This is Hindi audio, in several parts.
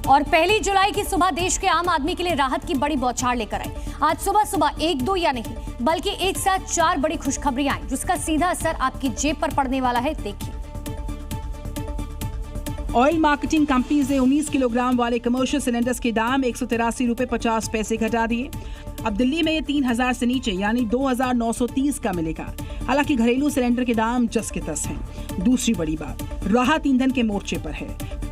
और 1 जुलाई की सुबह देश के आम आदमी के लिए राहत की बड़ी बौछार लेकर आई। आज सुबह सुबह 1-2 या नहीं बल्कि एक साथ 4 बड़ी खुशखबरियां आई, जिसका सीधा असर आपकी जेब पर पड़ने वाला है। देखिए। ऑयल मार्केटिंग कंपनीज ने 19 किलोग्राम वाले कमर्शियल सिलेंडर्स के दाम 183 रुपए 50 पैसे घटा दिए। अब दिल्ली में ये 3000 से नीचे यानी 2930 का मिलेगा। हालांकि घरेलू सिलेंडर के दाम जस के तस हैं। दूसरी बड़ी बात, राहत ईंधन के मोर्चे पर है।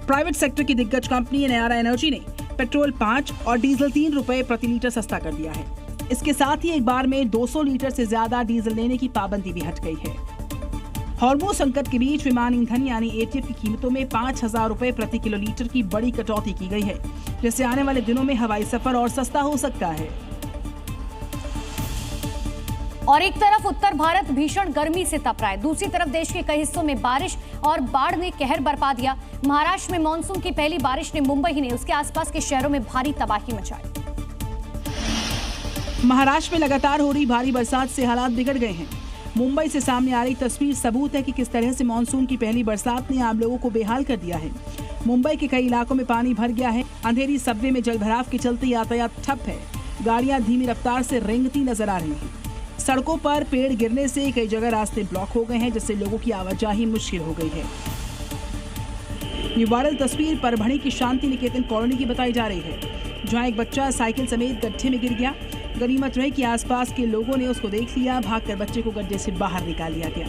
प्राइवेट सेक्टर की दिग्गज कंपनी नयारा एनर्जी ने पेट्रोल 5 और डीजल 3 रुपए प्रति लीटर सस्ता कर दिया है। इसके साथ ही एक बार में 200 लीटर से ज्यादा डीजल लेने की पाबंदी भी हट गई है। हॉर्मोज संकट के बीच विमान ईंधन यानी एटीएफ की कीमतों में 5000 रुपए प्रति किलोलीटर की बड़ी कटौती की गई है, जिससे आने वाले दिनों में हवाई सफर और सस्ता हो सकता है। और एक तरफ उत्तर भारत भीषण गर्मी से तप रहा है, दूसरी तरफ देश के कई हिस्सों में बारिश और बाढ़ ने कहर बरपा दिया। महाराष्ट्र में मानसून की पहली बारिश ने मुंबई ही नहीं उसके आसपास के शहरों में भारी तबाही मचाई। महाराष्ट्र में लगातार हो रही भारी बरसात से हालात बिगड़ गए हैं। मुंबई से सामने आ रही तस्वीर सबूत है कि किस तरह से मानसून की पहली बरसात ने आम लोगों को बेहाल कर दिया है। मुंबई के कई इलाकों में पानी भर गया है। अंधेरी सबवे में जलभराव के चलते यातायात ठप है। गाड़ियां धीमी रफ्तार से रेंगती नजर आ रही हैं। सड़कों पर पेड़ गिरने से कई जगह रास्ते ब्लॉक हो गए हैं, जिससे लोगों की आवाजाही मुश्किल हो गई है। ये वायरल तस्वीर परभणी की शांति निकेतन कॉलोनी की बताई जा रही है, जहां एक बच्चा साइकिल समेत गड्ढे में गिर गया। गनीमत रही कि आसपास के लोगों ने उसको देख लिया। भागकर बच्चे को गड्ढे से बाहर निकाल लिया गया।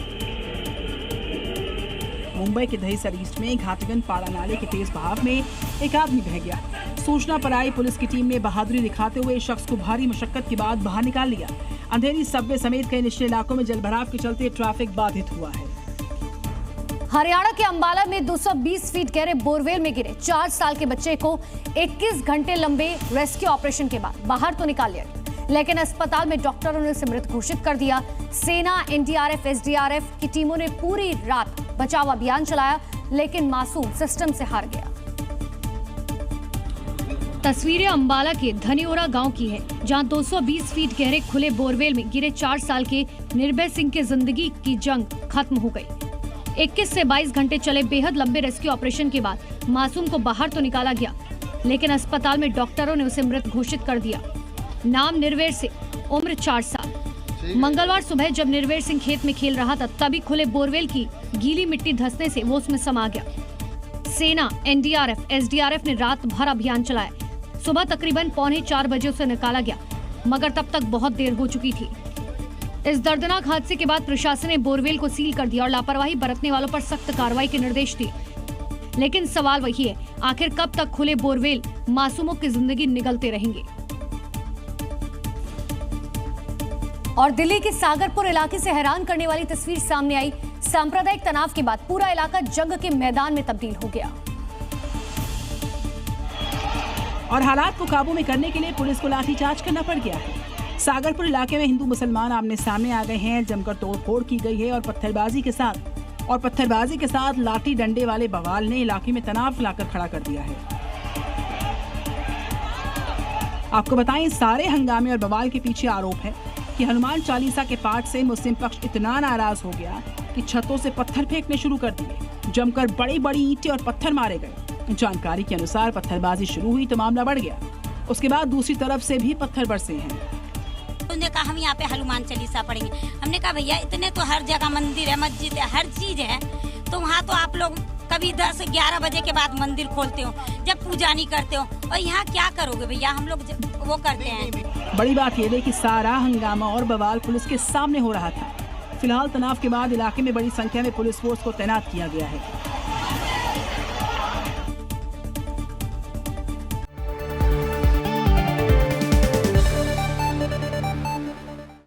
मुंबई के दहीसर ईस्ट में घाटगंज पाड़ा नाले के तेज बहाव में एक आदमी बह गया। सूचना पर आई पुलिस की टीम ने बहादुरी दिखाते हुए शख्स को भारी मशक्कत के बाद बाहर निकाल लिया। अंधेरी सबवे समेत कई निचले इलाकों में जलभराव के चलते ट्रैफिक बाधित हुआ है। हरियाणा के अंबाला में 220 फीट गहरे बोरवेल में गिरे 4 साल के बच्चे को 21 घंटे लंबे रेस्क्यू ऑपरेशन के बाद बाहर तो निकाल लिया, लेकिन अस्पताल में डॉक्टरों ने उसे मृत घोषित कर दिया। सेना, एनडीआरएफ, एसडीआरएफ की टीमों ने पूरी रात बचाव अभियान चलाया, लेकिन मासूम सिस्टम से हार गया। तस्वीरें अंबाला के धनियोरा गांव की है, जहां 220 फीट गहरे खुले बोरवेल में गिरे 4 साल के निर्भय सिंह की जिंदगी की जंग खत्म हो गई। 21 से 22 घंटे चले बेहद लंबे रेस्क्यू ऑपरेशन के बाद मासूम को बाहर तो निकाला गया, लेकिन अस्पताल में डॉक्टरों ने उसे मृत घोषित कर दिया। नाम निर्वेर सिंह, उम्र 4 साल। मंगलवार सुबह जब निर्वेर सिंह खेत में खेल रहा था, तभी खुले बोरवेल की गीली मिट्टी धंसने से वो उसमें समा गया। सेना, एनडीआरएफ, एसडीआरएफ ने रात भर अभियान चलाया। सुबह तकरीबन 3:45 बजे उसे निकाला गया, मगर तब तक बहुत देर हो चुकी थी। इस दर्दनाक हादसे के बाद प्रशासन ने बोरवेल को सील कर दिया और लापरवाही बरतने वालों पर सख्त कार्रवाई के निर्देश दिए। लेकिन सवाल वही है, आखिर कब तक खुले बोरवेल मासूमों की जिंदगी निगलते रहेंगे। और दिल्ली के सागरपुर इलाके से हैरान करने वाली तस्वीर सामने आई। सांप्रदायिक तनाव के बाद पूरा इलाका जंग के मैदान में तब्दील हो गया और हालात को काबू में करने के लिए पुलिस को लाठीचार्ज करना पड़ गया है। सागरपुर इलाके में हिंदू मुसलमान आमने सामने आ गए हैं। जमकर तोड़फोड़ की गई है और पत्थरबाजी के साथ लाठी डंडे वाले बवाल ने इलाके में तनाव फैलाकर खड़ा कर दिया है। आपको बताएं, सारे हंगामे और बवाल के पीछे आरोप है कि हनुमान चालीसा के पाठ से मुस्लिम पक्ष इतना नाराज हो गया कि छतों से पत्थर फेंकने शुरू कर दिए। जमकर बड़ी बड़ी ईंटें और पत्थर मारे गए। जानकारी के अनुसार पत्थरबाजी शुरू हुई तो मामला बढ़ गया। उसके बाद दूसरी तरफ से भी पत्थर बरसे हैं। उन्होंने कहा हम यहाँ पे हनुमान चालीसा पढ़ेंगे। हमने कहा भैया इतने तो हर जगह मंदिर है, मस्जिद है, हर चीज है, तो वहाँ तो आप लोग कभी 10-11 बजे के बाद मंदिर खोलते हो, जब पूजा नहीं करते हो, और यहाँ क्या करोगे भैया, हम लोग वो करते हैं। बड़ी बात यह है कि सारा हंगामा और बवाल पुलिस के सामने हो रहा था। फिलहाल तनाव के बाद इलाके में बड़ी संख्या में पुलिस फोर्स को तैनात किया गया है।